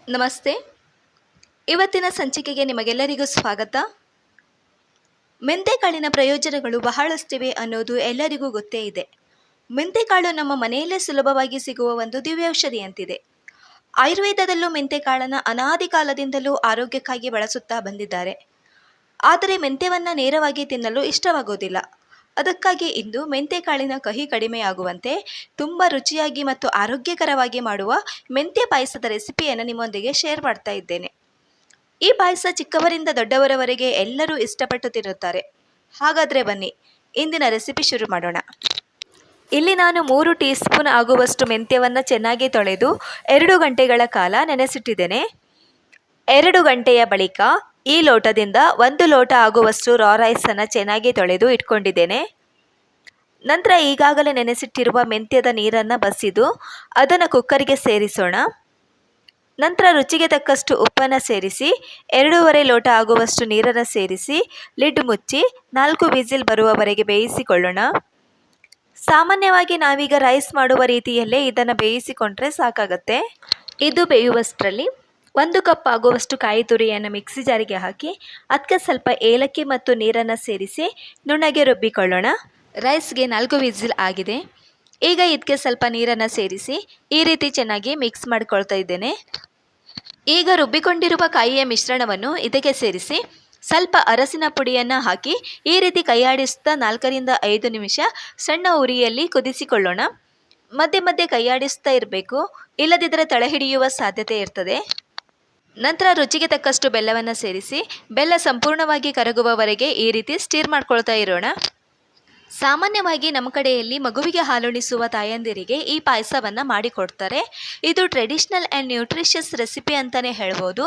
ನಮಸ್ತೆ. ಇವತ್ತಿನ ಸಂಚಿಕೆಗೆ ನಿಮಗೆಲ್ಲರಿಗೂ ಸ್ವಾಗತ. ಮೆಂತೆಕಾಳಿನ ಪ್ರಯೋಜನಗಳು ಬಹಳಷ್ಟಿವೆ ಅನ್ನೋದು ಎಲ್ಲರಿಗೂ ಗೊತ್ತೇ ಇದೆ. ಮೆಂತೆಕಾಳು ನಮ್ಮ ಮನೆಯಲ್ಲೇ ಸುಲಭವಾಗಿ ಸಿಗುವ ಒಂದು ದಿವ್ಯೌಷಧಿಯಂತಿದೆ. ಆಯುರ್ವೇದದಲ್ಲೂ ಮೆಂತೆಕಾಳನ್ನು ಅನಾದಿ ಕಾಲದಿಂದಲೂ ಆರೋಗ್ಯಕ್ಕಾಗಿ ಬಳಸುತ್ತಾ ಬಂದಿದ್ದಾರೆ. ಆದರೆ ಮೆಂತ್ಯವನ್ನು ನೇರವಾಗಿ ತಿನ್ನಲು ಇಷ್ಟವಾಗೋದಿಲ್ಲ. ಅದಕ್ಕಾಗಿ ಇಂದು ಮೆಂತೆಕಾಳಿನ ಕಹಿ ಕಡಿಮೆಯಾಗುವಂತೆ ತುಂಬ ರುಚಿಯಾಗಿ ಮತ್ತು ಆರೋಗ್ಯಕರವಾಗಿ ಮಾಡುವ ಮೆಂತ್ಯ ಪಾಯಸದ ರೆಸಿಪಿಯನ್ನು ನಿಮ್ಮೊಂದಿಗೆ ಶೇರ್ ಮಾಡ್ತಾ ಇದ್ದೇನೆ. ಈ ಪಾಯಸ ಚಿಕ್ಕವರಿಂದ ದೊಡ್ಡವರವರೆಗೆ ಎಲ್ಲರೂ ಇಷ್ಟಪಟ್ಟು ತಿನ್ನುತ್ತಾರೆ. ಹಾಗಾದರೆ ಬನ್ನಿ ಇಂದಿನ ರೆಸಿಪಿ ಶುರು ಮಾಡೋಣ. ಇಲ್ಲಿ ನಾನು 3 ಟೀ ಸ್ಪೂನ್ ಆಗುವಷ್ಟು ಮೆಂತ್ಯವನ್ನು ಚೆನ್ನಾಗಿ ತೊಳೆದು 2 ಗಂಟೆಗಳ ಕಾಲ ನೆನೆಸಿಟ್ಟಿದ್ದೇನೆ. 2 ಗಂಟೆಯ ಬಳಿಕ ಈ ಲೋಟದಿಂದ 1 ಲೋಟ ಆಗುವಷ್ಟು ರಾ ರೈಸನ್ನು ಚೆನ್ನಾಗಿ ತೊಳೆದು ಇಟ್ಕೊಂಡಿದ್ದೇನೆ. ನಂತರ ಈಗಾಗಲೇ ನೆನೆಸಿಟ್ಟಿರುವ ಮೆಂತ್ಯದ ನೀರನ್ನು ಬಸಿದು ಅದನ್ನು ಕುಕ್ಕರಿಗೆ ಸೇರಿಸೋಣ. ನಂತರ ರುಚಿಗೆ ತಕ್ಕಷ್ಟು ಉಪ್ಪನ್ನು ಸೇರಿಸಿ 2.5 ಲೋಟ ಆಗುವಷ್ಟು ನೀರನ್ನು ಸೇರಿಸಿ ಲಿಡ್ ಮುಚ್ಚಿ 4 ವಿಸಿಲ್ ಬರುವವರೆಗೆ ಬೇಯಿಸಿಕೊಳ್ಳೋಣ. ಸಾಮಾನ್ಯವಾಗಿ ನಾವೀಗ ರೈಸ್ ಮಾಡುವ ರೀತಿಯಲ್ಲೇ ಇದನ್ನು ಬೇಯಿಸಿಕೊಂಡ್ರೆ ಸಾಕಾಗತ್ತೆ. ಇದು ಬೇಯುವಷ್ಟರಲ್ಲಿ 1 ಕಪ್ ಆಗುವಷ್ಟು ಕಾಯಿ ತುರಿಯನ್ನು ಮಿಕ್ಸಿ ಜಾರಿಗೆ ಹಾಕಿ ಅದಕ್ಕೆ ಸ್ವಲ್ಪ ಏಲಕ್ಕಿ ಮತ್ತು ನೀರನ್ನು ಸೇರಿಸಿ ನುಣ್ಣಗೆ ರುಬ್ಬಿಕೊಳ್ಳೋಣ. ರೈಸ್ಗೆ 4 ವಿಸಿಲ್ ಆಗಿದೆ. ಈಗ ಇದಕ್ಕೆ ಸ್ವಲ್ಪ ನೀರನ್ನು ಸೇರಿಸಿ ಈ ರೀತಿ ಚೆನ್ನಾಗಿ ಮಿಕ್ಸ್ ಮಾಡಿಕೊಳ್ತಾ ಇದ್ದೇನೆ. ಈಗ ರುಬ್ಬಿಕೊಂಡಿರುವ ಕಾಯಿಯ ಮಿಶ್ರಣವನ್ನು ಇದಕ್ಕೆ ಸೇರಿಸಿ ಸ್ವಲ್ಪ ಅರಸಿನ ಪುಡಿಯನ್ನು ಹಾಕಿ ಈ ರೀತಿ ಕೈಯಾಡಿಸ್ತಾ 4 ರಿಂದ 5 ನಿಮಿಷ ಸಣ್ಣ ಉರಿಯಲ್ಲಿ ಕುದಿಸಿಕೊಳ್ಳೋಣ. ಮಧ್ಯೆ ಮಧ್ಯೆ ಕೈಯಾಡಿಸ್ತಾ ಇರಬೇಕು, ಇಲ್ಲದಿದ್ದರೆ ತಳ ಹಿಡಿಯುವ ಸಾಧ್ಯತೆ ಇರ್ತದೆ. ನಂತರ ರುಚಿಗೆ ತಕ್ಕಷ್ಟು ಬೆಲ್ಲವನ್ನು ಸೇರಿಸಿ ಬೆಲ್ಲ ಸಂಪೂರ್ಣವಾಗಿ ಕರಗುವವರೆಗೆ ಈ ರೀತಿ ಸ್ಟಿರ್ ಮಾಡ್ಕೊಳ್ತಾ ಇರೋಣ. ಸಾಮಾನ್ಯವಾಗಿ ನಮ್ಮ ಕಡೆಯಲ್ಲಿ ಮಗುವಿಗೆ ಹಾಲುಣಿಸುವ ತಾಯಂದಿರಿಗೆ ಈ ಪಾಯಸವನ್ನು ಮಾಡಿಕೊಡ್ತಾರೆ. ಇದು ಟ್ರೆಡಿಷ್ನಲ್ ಆ್ಯಂಡ್ ನ್ಯೂಟ್ರಿಷಿಯಸ್ ರೆಸಿಪಿ ಅಂತಲೇ ಹೇಳ್ಬೋದು.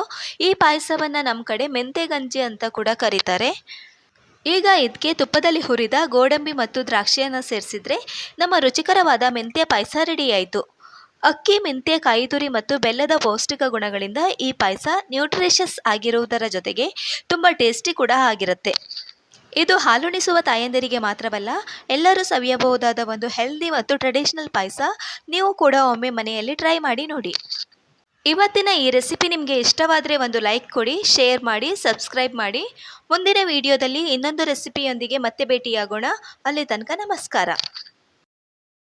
ಈ ಪಾಯಸವನ್ನು ನಮ್ಮ ಕಡೆ ಮೆಂತೆ ಗಂಜಿ ಅಂತ ಕೂಡ ಕರೀತಾರೆ. ಈಗ ಇದಕ್ಕೆ ತುಪ್ಪದಲ್ಲಿ ಹುರಿದ ಗೋಡಂಬಿ ಮತ್ತು ದ್ರಾಕ್ಷಿಯನ್ನು ಸೇರಿಸಿದ್ರೆ ನಮ್ಮ ರುಚಿಕರವಾದ ಮೆಂತ್ಯ ಪಾಯಸ ರೆಡಿಯಾಯಿತು. ಅಕ್ಕಿ, ಮೆಂತ್ಯ, ಕಾಯಿ ತುರಿ ಮತ್ತು ಬೆಲ್ಲದ ಪೌಷ್ಟಿಕ ಗುಣಗಳಿಂದ ಈ ಪಾಯಸ ನ್ಯೂಟ್ರಿಷಿಯಸ್ ಆಗಿರುವುದರ ಜೊತೆಗೆ ತುಂಬ ಟೇಸ್ಟಿ ಕೂಡ ಆಗಿರುತ್ತೆ. ಇದು ಹಾಲುಣಿಸುವ ತಾಯಂದಿರಿಗೆ ಮಾತ್ರವಲ್ಲ, ಎಲ್ಲರೂ ಸವಿಯಬಹುದಾದ ಒಂದು ಹೆಲ್ದಿ ಮತ್ತು ಟ್ರೆಡಿಷನಲ್ ಪಾಯಸ. ನೀವು ಕೂಡ ಒಮ್ಮೆ ಮನೆಯಲ್ಲಿ ಟ್ರೈ ಮಾಡಿ ನೋಡಿ. ಇವತ್ತಿನ ಈ ರೆಸಿಪಿ ನಿಮಗೆ ಇಷ್ಟವಾದರೆ ಒಂದು ಲೈಕ್ ಕೊಡಿ, ಶೇರ್ ಮಾಡಿ, ಸಬ್ಸ್ಕ್ರೈಬ್ ಮಾಡಿ. ಮುಂದಿನ ವಿಡಿಯೋದಲ್ಲಿ ಇನ್ನೊಂದು ರೆಸಿಪಿಯೊಂದಿಗೆ ಮತ್ತೆ ಭೇಟಿಯಾಗೋಣ. ಅಲ್ಲಿ ತನಕ ನಮಸ್ಕಾರ.